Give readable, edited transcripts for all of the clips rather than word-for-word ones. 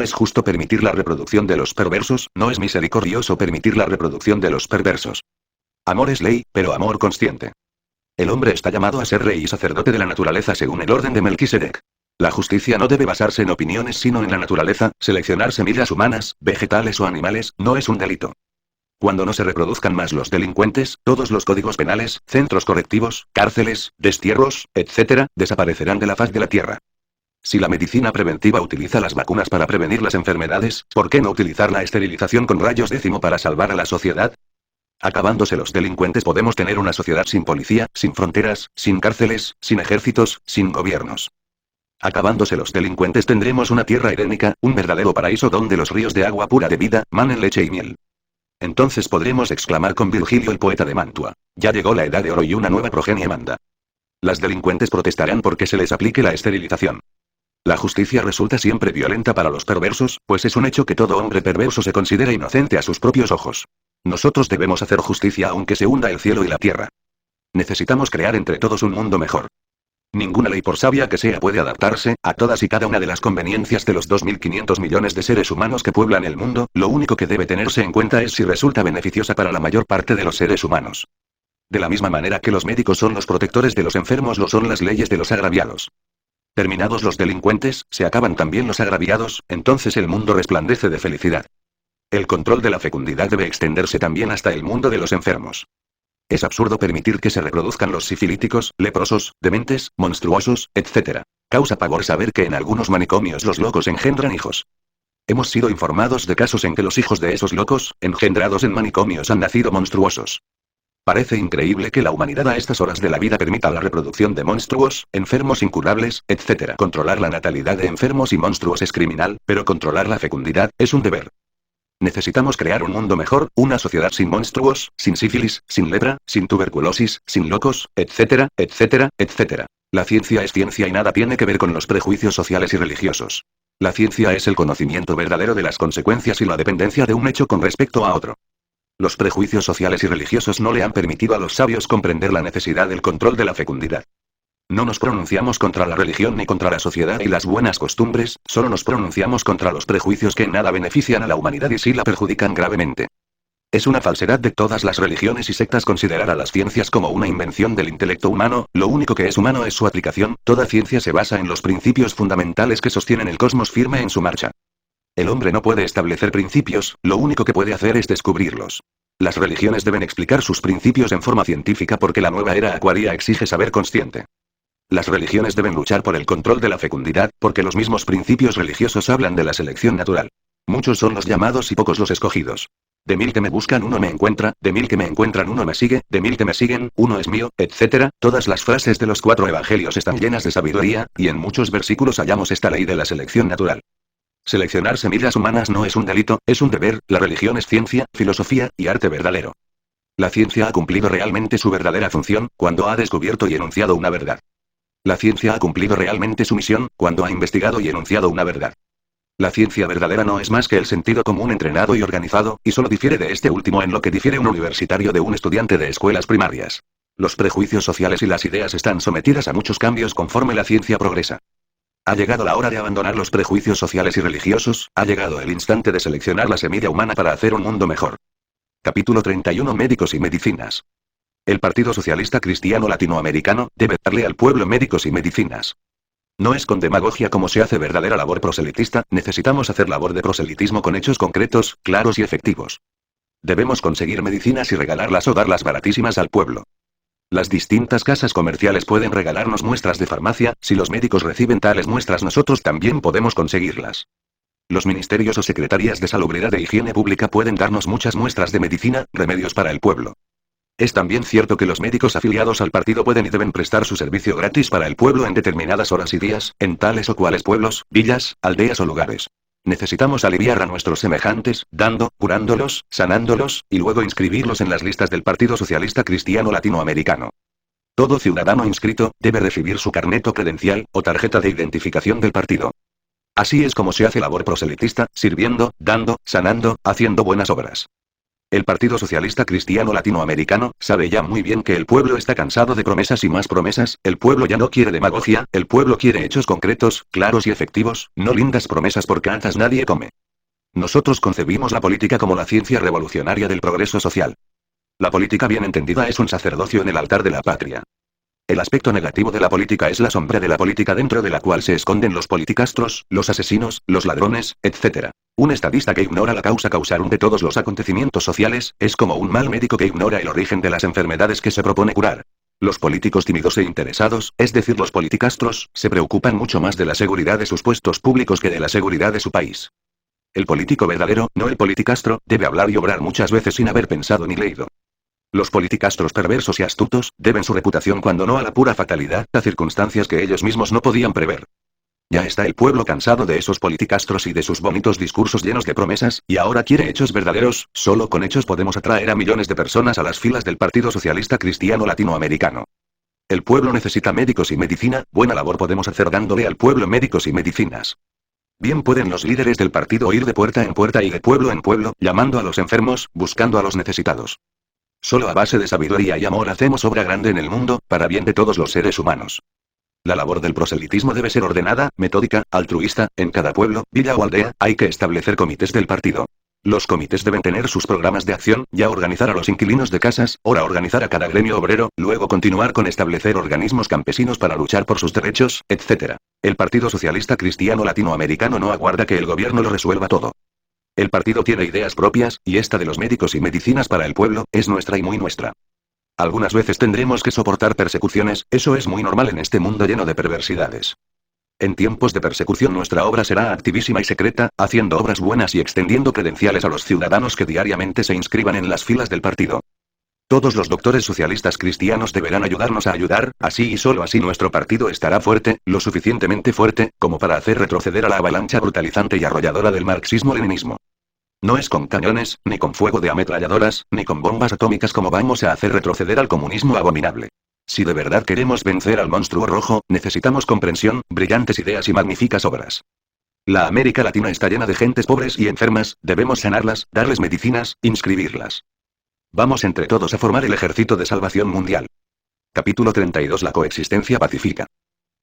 es justo permitir la reproducción de los perversos, no es misericordioso permitir la reproducción de los perversos. Amor es ley, pero amor consciente. El hombre está llamado a ser rey y sacerdote de la naturaleza según el orden de Melquisedec. La justicia no debe basarse en opiniones sino en la naturaleza, seleccionar semillas humanas, vegetales o animales, no es un delito. Cuando no se reproduzcan más los delincuentes, todos los códigos penales, centros correctivos, cárceles, destierros, etc., desaparecerán de la faz de la tierra. Si la medicina preventiva utiliza las vacunas para prevenir las enfermedades, ¿por qué no utilizar la esterilización con rayos décimo para salvar a la sociedad? Acabándose los delincuentes podemos tener una sociedad sin policía, sin fronteras, sin cárceles, sin ejércitos, sin gobiernos. Acabándose los delincuentes tendremos una tierra edénica, un verdadero paraíso donde los ríos de agua pura de vida, manen leche y miel. Entonces podremos exclamar con Virgilio el poeta de Mantua: ya llegó la edad de oro y una nueva progenie manda. Las delincuentes protestarán porque se les aplique la esterilización. La justicia resulta siempre violenta para los perversos, pues es un hecho que todo hombre perverso se considera inocente a sus propios ojos. Nosotros debemos hacer justicia aunque se hunda el cielo y la tierra. Necesitamos crear entre todos un mundo mejor. Ninguna ley por sabia que sea puede adaptarse a todas y cada una de las conveniencias de los 2.500 millones de seres humanos que pueblan el mundo, lo único que debe tenerse en cuenta es si resulta beneficiosa para la mayor parte de los seres humanos. De la misma manera que los médicos son los protectores de los enfermos, lo son las leyes de los agraviados. Terminados los delincuentes, se acaban también los agraviados, entonces el mundo resplandece de felicidad. El control de la fecundidad debe extenderse también hasta el mundo de los enfermos. Es absurdo permitir que se reproduzcan los sifilíticos, leprosos, dementes, monstruosos, etc. Causa pavor saber que en algunos manicomios los locos engendran hijos. Hemos sido informados de casos en que los hijos de esos locos, engendrados en manicomios, han nacido monstruosos. Parece increíble que la humanidad a estas horas de la vida permita la reproducción de monstruos, enfermos incurables, etc. Controlar la natalidad de enfermos y monstruos es criminal, pero controlar la fecundidad es un deber. Necesitamos crear un mundo mejor, una sociedad sin monstruos, sin sífilis, sin lepra, sin tuberculosis, sin locos, etcétera, etcétera, etcétera. La ciencia es ciencia y nada tiene que ver con los prejuicios sociales y religiosos. La ciencia es el conocimiento verdadero de las consecuencias y la dependencia de un hecho con respecto a otro. Los prejuicios sociales y religiosos no le han permitido a los sabios comprender la necesidad del control de la fecundidad. No nos pronunciamos contra la religión ni contra la sociedad y las buenas costumbres, solo nos pronunciamos contra los prejuicios que en nada benefician a la humanidad y sí la perjudican gravemente. Es una falsedad de todas las religiones y sectas considerar a las ciencias como una invención del intelecto humano, lo único que es humano es su aplicación, toda ciencia se basa en los principios fundamentales que sostienen el cosmos firme en su marcha. El hombre no puede establecer principios, lo único que puede hacer es descubrirlos. Las religiones deben explicar sus principios en forma científica porque la nueva era acuaria exige saber consciente. Las religiones deben luchar por el control de la fecundidad, porque los mismos principios religiosos hablan de la selección natural. Muchos son los llamados y pocos los escogidos. De 1000 que me buscan uno me encuentra, de 1000 que me encuentran uno me sigue, de 1000 que me siguen, uno es mío, etc. Todas las frases de los 4 evangelios están llenas de sabiduría, y en muchos versículos hallamos esta ley de la selección natural. Seleccionar semillas humanas no es un delito, es un deber, la religión es ciencia, filosofía, y arte verdadero. La ciencia ha cumplido realmente su verdadera función, cuando ha descubierto y enunciado una verdad. La ciencia ha cumplido realmente su misión, cuando ha investigado y enunciado una verdad. La ciencia verdadera no es más que el sentido común entrenado y organizado, y solo difiere de este último en lo que difiere un universitario de un estudiante de escuelas primarias. Los prejuicios sociales y las ideas están sometidas a muchos cambios conforme la ciencia progresa. Ha llegado la hora de abandonar los prejuicios sociales y religiosos, ha llegado el instante de seleccionar la semilla humana para hacer un mundo mejor. Capítulo 31 Médicos y medicinas. El Partido Socialista Cristiano Latinoamericano debe darle al pueblo médicos y medicinas. No es con demagogia como se hace verdadera labor proselitista, necesitamos hacer labor de proselitismo con hechos concretos, claros y efectivos. Debemos conseguir medicinas y regalarlas o darlas baratísimas al pueblo. Las distintas casas comerciales pueden regalarnos muestras de farmacia, si los médicos reciben tales muestras nosotros también podemos conseguirlas. Los ministerios o secretarías de salubridad e higiene pública pueden darnos muchas muestras de medicina, remedios para el pueblo. Es también cierto que los médicos afiliados al partido pueden y deben prestar su servicio gratis para el pueblo en determinadas horas y días, en tales o cuales pueblos, villas, aldeas o lugares. Necesitamos aliviar a nuestros semejantes, dando, curándolos, sanándolos, y luego inscribirlos en las listas del Partido Socialista Cristiano Latinoamericano. Todo ciudadano inscrito debe recibir su carnet o credencial, o tarjeta de identificación del partido. Así es como se hace labor proselitista, sirviendo, dando, sanando, haciendo buenas obras. El Partido Socialista Cristiano Latinoamericano sabe ya muy bien que el pueblo está cansado de promesas y más promesas, el pueblo ya no quiere demagogia, el pueblo quiere hechos concretos, claros y efectivos, no lindas promesas porque antes nadie come. Nosotros concebimos la política como la ciencia revolucionaria del progreso social. La política bien entendida es un sacerdocio en el altar de la patria. El aspecto negativo de la política es la sombra de la política dentro de la cual se esconden los politicastros, los asesinos, los ladrones, etc. Un estadista que ignora la causa causarum de todos los acontecimientos sociales, es como un mal médico que ignora el origen de las enfermedades que se propone curar. Los políticos tímidos e interesados, es decir los politicastros, se preocupan mucho más de la seguridad de sus puestos públicos que de la seguridad de su país. El político verdadero, no el politicastro, debe hablar y obrar muchas veces sin haber pensado ni leído. Los politicastros perversos y astutos, deben su reputación cuando no a la pura fatalidad, a circunstancias que ellos mismos no podían prever. Ya está el pueblo cansado de esos politicastros y de sus bonitos discursos llenos de promesas, y ahora quiere hechos verdaderos, solo con hechos podemos atraer a millones de personas a las filas del Partido Socialista Cristiano Latinoamericano. El pueblo necesita médicos y medicina, buena labor podemos hacer dándole al pueblo médicos y medicinas. Bien pueden los líderes del partido ir de puerta en puerta y de pueblo en pueblo, llamando a los enfermos, buscando a los necesitados. Solo a base de sabiduría y amor hacemos obra grande en el mundo, para bien de todos los seres humanos. La labor del proselitismo debe ser ordenada, metódica, altruista, en cada pueblo, villa o aldea, hay que establecer comités del partido. Los comités deben tener sus programas de acción, ya organizar a los inquilinos de casas, ahora organizar a cada gremio obrero, luego continuar con establecer organismos campesinos para luchar por sus derechos, etc. El Partido Socialista Cristiano Latinoamericano no aguarda que el gobierno lo resuelva todo. El partido tiene ideas propias, y esta de los médicos y medicinas para el pueblo, es nuestra y muy nuestra. Algunas veces tendremos que soportar persecuciones, eso es muy normal en este mundo lleno de perversidades. En tiempos de persecución nuestra obra será activísima y secreta, haciendo obras buenas y extendiendo credenciales a los ciudadanos que diariamente se inscriban en las filas del partido. Todos los doctores socialistas cristianos deberán ayudarnos a ayudar, así y solo así nuestro partido estará fuerte, lo suficientemente fuerte, como para hacer retroceder a la avalancha brutalizante y arrolladora del marxismo-leninismo. No es con cañones, ni con fuego de ametralladoras, ni con bombas atómicas como vamos a hacer retroceder al comunismo abominable. Si de verdad queremos vencer al monstruo rojo, necesitamos comprensión, brillantes ideas y magníficas obras. La América Latina está llena de gentes pobres y enfermas, debemos sanarlas, darles medicinas, inscribirlas. Vamos entre todos a formar el ejército de salvación mundial. Capítulo 32. La coexistencia pacífica.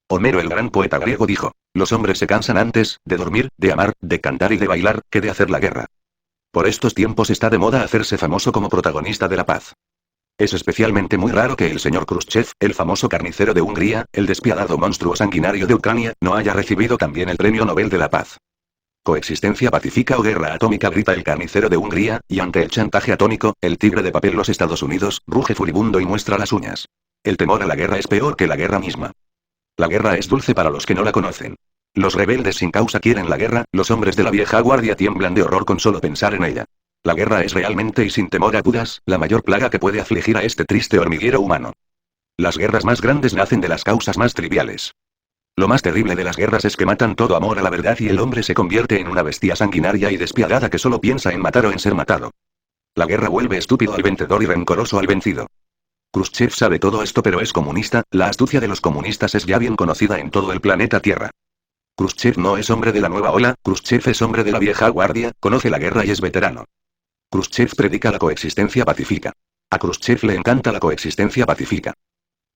Homero el gran poeta griego dijo, los hombres se cansan antes, de dormir, de amar, de cantar y de bailar, que de hacer la guerra. Por estos tiempos está de moda hacerse famoso como protagonista de la paz. Es especialmente muy raro que el señor Khrushchev, el famoso carnicero de Hungría, el despiadado monstruo sanguinario de Ucrania, no haya recibido también el Premio Nobel de la Paz. Coexistencia pacífica o guerra atómica, grita el carnicero de Hungría, y ante el chantaje atómico, el tigre de papel los Estados Unidos, ruge furibundo y muestra las uñas. El temor a la guerra es peor que la guerra misma. La guerra es dulce para los que no la conocen. Los rebeldes sin causa quieren la guerra, los hombres de la vieja guardia tiemblan de horror con solo pensar en ella. La guerra es realmente y sin temor a dudas, la mayor plaga que puede afligir a este triste hormiguero humano. Las guerras más grandes nacen de las causas más triviales. Lo más terrible de las guerras es que matan todo amor a la verdad y el hombre se convierte en una bestia sanguinaria y despiadada que solo piensa en matar o en ser matado. La guerra vuelve estúpido al vencedor y rencoroso al vencido. Khrushchev sabe todo esto pero es comunista, la astucia de los comunistas es ya bien conocida en todo el planeta Tierra. Khrushchev no es hombre de la nueva ola, Khrushchev es hombre de la vieja guardia, conoce la guerra y es veterano. Khrushchev predica la coexistencia pacífica. A Khrushchev le encanta la coexistencia pacífica.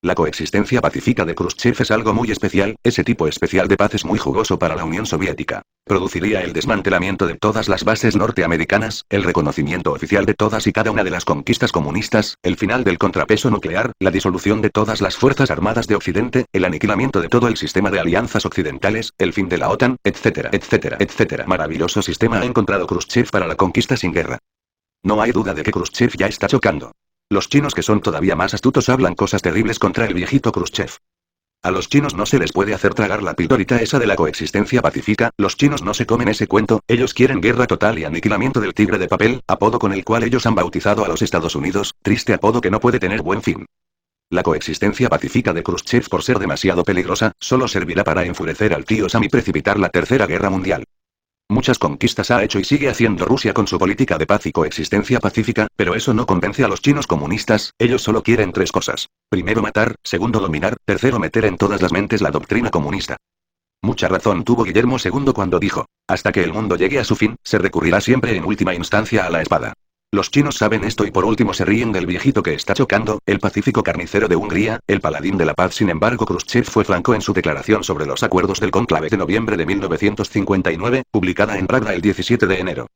La coexistencia pacífica de Khrushchev es algo muy especial, ese tipo especial de paz es muy jugoso para la Unión Soviética. Produciría el desmantelamiento de todas las bases norteamericanas, el reconocimiento oficial de todas y cada una de las conquistas comunistas, el final del contrapeso nuclear, la disolución de todas las fuerzas armadas de Occidente, el aniquilamiento de todo el sistema de alianzas occidentales, el fin de la OTAN, etcétera, etcétera, etcétera. Maravilloso sistema ha encontrado Khrushchev para la conquista sin guerra. No hay duda de que Khrushchev ya está chocando. Los chinos que son todavía más astutos hablan cosas terribles contra el viejito Khrushchev. A los chinos no se les puede hacer tragar la pildorita esa de la coexistencia pacífica, los chinos no se comen ese cuento, ellos quieren guerra total y aniquilamiento del tigre de papel, apodo con el cual ellos han bautizado a los Estados Unidos, triste apodo que no puede tener buen fin. La coexistencia pacífica de Khrushchev por ser demasiado peligrosa, solo servirá para enfurecer al tío Sam y precipitar la Tercera Guerra Mundial. Muchas conquistas ha hecho y sigue haciendo Rusia con su política de paz y coexistencia pacífica, pero eso no convence a los chinos comunistas, ellos solo quieren tres cosas. Primero matar, segundo dominar, tercero meter en todas las mentes la doctrina comunista. Mucha razón tuvo Guillermo II cuando dijo, hasta que el mundo llegue a su fin, se recurrirá siempre en última instancia a la espada. Los chinos saben esto y por último se ríen del viejito que está chocando, el pacífico carnicero de Hungría, el paladín de la paz. Sin embargo, Khrushchev fue franco en su declaración sobre los acuerdos del cónclave de noviembre de 1959, publicada en Praga el 17 de enero.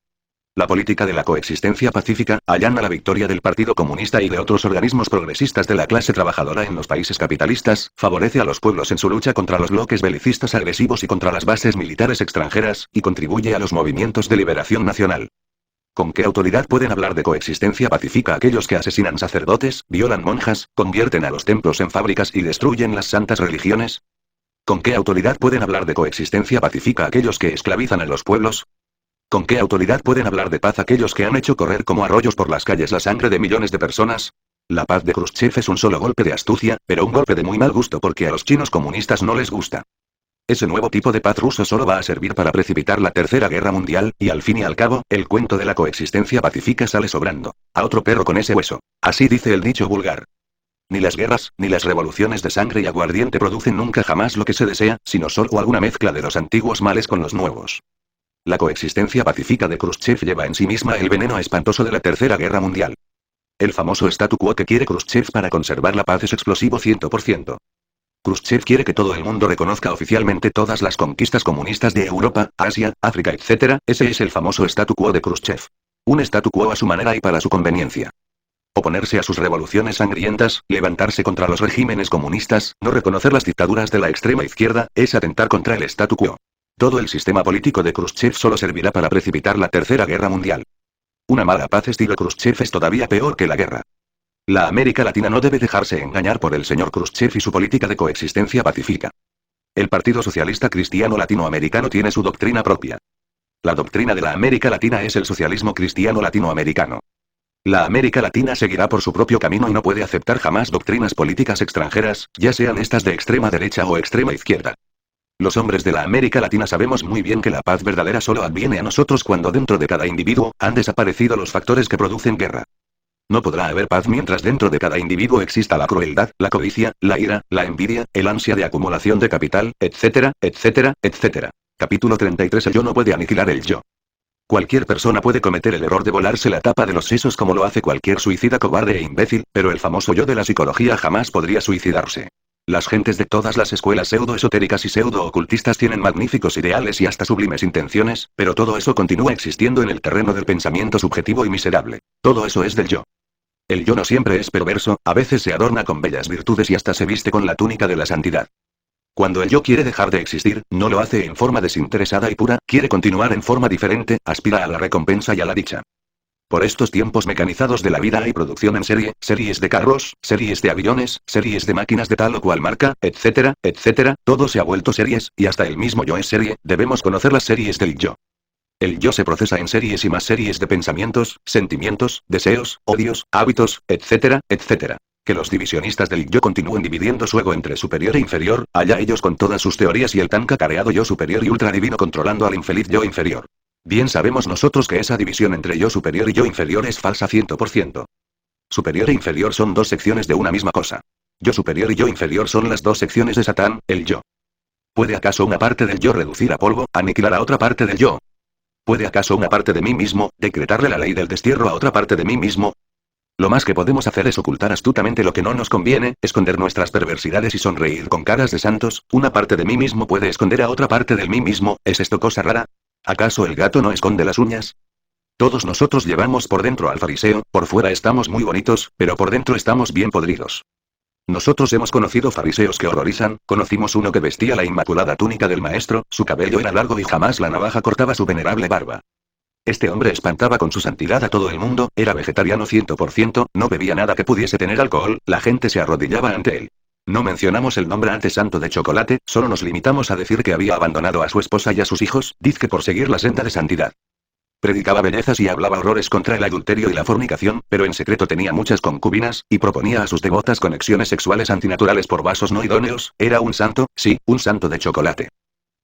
La política de la coexistencia pacífica allana la victoria del Partido Comunista y de otros organismos progresistas de la clase trabajadora en los países capitalistas, favorece a los pueblos en su lucha contra los bloques belicistas agresivos y contra las bases militares extranjeras, y contribuye a los movimientos de liberación nacional. ¿Con qué autoridad pueden hablar de coexistencia pacífica aquellos que asesinan sacerdotes, violan monjas, convierten a los templos en fábricas y destruyen las santas religiones? ¿Con qué autoridad pueden hablar de coexistencia pacífica aquellos que esclavizan a los pueblos? ¿Con qué autoridad pueden hablar de paz aquellos que han hecho correr como arroyos por las calles la sangre de millones de personas? La paz de Khrushchev es un solo golpe de astucia, pero un golpe de muy mal gusto porque a los chinos comunistas no les gusta. Ese nuevo tipo de paz ruso solo va a servir para precipitar la Tercera Guerra Mundial, y al fin y al cabo, el cuento de la coexistencia pacífica sale sobrando. A otro perro con ese hueso. Así dice el dicho vulgar. Ni las guerras, ni las revoluciones de sangre y aguardiente producen nunca jamás lo que se desea, sino solo alguna mezcla de los antiguos males con los nuevos. La coexistencia pacífica de Khrushchev lleva en sí misma el veneno espantoso de la Tercera Guerra Mundial. El famoso statu quo que quiere Khrushchev para conservar la paz es explosivo 100%. Khrushchev quiere que todo el mundo reconozca oficialmente todas las conquistas comunistas de Europa, Asia, África, etc. Ese es el famoso statu quo de Khrushchev. Un statu quo a su manera y para su conveniencia. Oponerse a sus revoluciones sangrientas, levantarse contra los regímenes comunistas, no reconocer las dictaduras de la extrema izquierda, es atentar contra el statu quo. Todo el sistema político de Khrushchev solo servirá para precipitar la Tercera Guerra Mundial. Una mala paz estilo Khrushchev es todavía peor que la guerra. La América Latina no debe dejarse engañar por el señor Khrushchev y su política de coexistencia pacífica. El Partido Socialista Cristiano Latinoamericano tiene su doctrina propia. La doctrina de la América Latina es el socialismo cristiano latinoamericano. La América Latina seguirá por su propio camino y no puede aceptar jamás doctrinas políticas extranjeras, ya sean estas de extrema derecha o extrema izquierda. Los hombres de la América Latina sabemos muy bien que la paz verdadera solo adviene a nosotros cuando dentro de cada individuo han desaparecido los factores que producen guerra. No podrá haber paz mientras dentro de cada individuo exista la crueldad, la codicia, la ira, la envidia, el ansia de acumulación de capital, etcétera, etcétera, etcétera. Capítulo 33. El yo no puede aniquilar el yo. Cualquier persona puede cometer el error de volarse la tapa de los sesos como lo hace cualquier suicida cobarde e imbécil, pero el famoso yo de la psicología jamás podría suicidarse. Las gentes de todas las escuelas pseudo-esotéricas y pseudo-ocultistas tienen magníficos ideales y hasta sublimes intenciones, pero todo eso continúa existiendo en el terreno del pensamiento subjetivo y miserable. Todo eso es del yo. El yo no siempre es perverso, a veces se adorna con bellas virtudes y hasta se viste con la túnica de la santidad. Cuando el yo quiere dejar de existir, no lo hace en forma desinteresada y pura, quiere continuar en forma diferente, aspira a la recompensa y a la dicha. Por estos tiempos mecanizados de la vida hay producción en serie, series de carros, series de aviones, series de máquinas de tal o cual marca, etcétera, etcétera, todo se ha vuelto series, y hasta el mismo yo es serie, debemos conocer las series del yo. El yo se procesa en series y más series de pensamientos, sentimientos, deseos, odios, hábitos, etcétera, etcétera. Que los divisionistas del yo continúen dividiendo su ego entre superior e inferior, allá ellos con todas sus teorías y el tan cacareado yo superior y ultradivino controlando al infeliz yo inferior. Bien sabemos nosotros que esa división entre yo superior y yo inferior es falsa 100%. Superior e inferior son dos secciones de una misma cosa. Yo superior y yo inferior son las dos secciones de Satán, el yo. ¿Puede acaso una parte del yo reducir a polvo, aniquilar a otra parte del yo? ¿Puede acaso una parte de mí mismo, decretarle la ley del destierro a otra parte de mí mismo? Lo más que podemos hacer es ocultar astutamente lo que no nos conviene, esconder nuestras perversidades y sonreír con caras de santos. Una parte de mí mismo puede esconder a otra parte del mí mismo, ¿es esto cosa rara? ¿Acaso el gato no esconde las uñas? Todos nosotros llevamos por dentro al fariseo, por fuera estamos muy bonitos, pero por dentro estamos bien podridos. Nosotros hemos conocido fariseos que horrorizan, conocimos uno que vestía la inmaculada túnica del maestro, su cabello era largo y jamás la navaja cortaba su venerable barba. Este hombre espantaba con su santidad a todo el mundo, era vegetariano 100%, no bebía nada que pudiese tener alcohol, la gente se arrodillaba ante él. No mencionamos el nombre antes santo de chocolate, solo nos limitamos a decir que había abandonado a su esposa y a sus hijos, dizque por seguir la senda de santidad. Predicaba bellezas y hablaba horrores contra el adulterio y la fornicación, pero en secreto tenía muchas concubinas, y proponía a sus devotas conexiones sexuales antinaturales por vasos no idóneos, era un santo, sí, un santo de chocolate.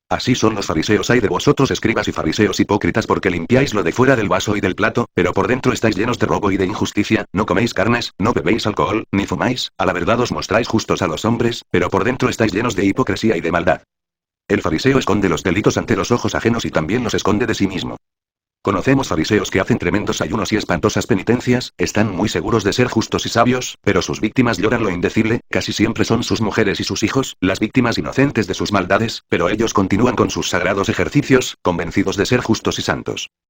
Así son los fariseos. Hay de vosotros escribas y fariseos hipócritas porque limpiáis lo de fuera del vaso y del plato, pero por dentro estáis llenos de robo y de injusticia, no coméis carnes, no bebéis alcohol, ni fumáis, a la verdad os mostráis justos a los hombres, pero por dentro estáis llenos de hipocresía y de maldad. El fariseo esconde los delitos ante los ojos ajenos y también los esconde de sí mismo. Conocemos fariseos que hacen tremendos ayunos y espantosas penitencias, están muy seguros de ser justos y sabios, pero sus víctimas lloran lo indecible, casi siempre son sus mujeres y sus hijos, las víctimas inocentes de sus maldades, pero ellos continúan con sus sagrados ejercicios, convencidos de ser justos y santos.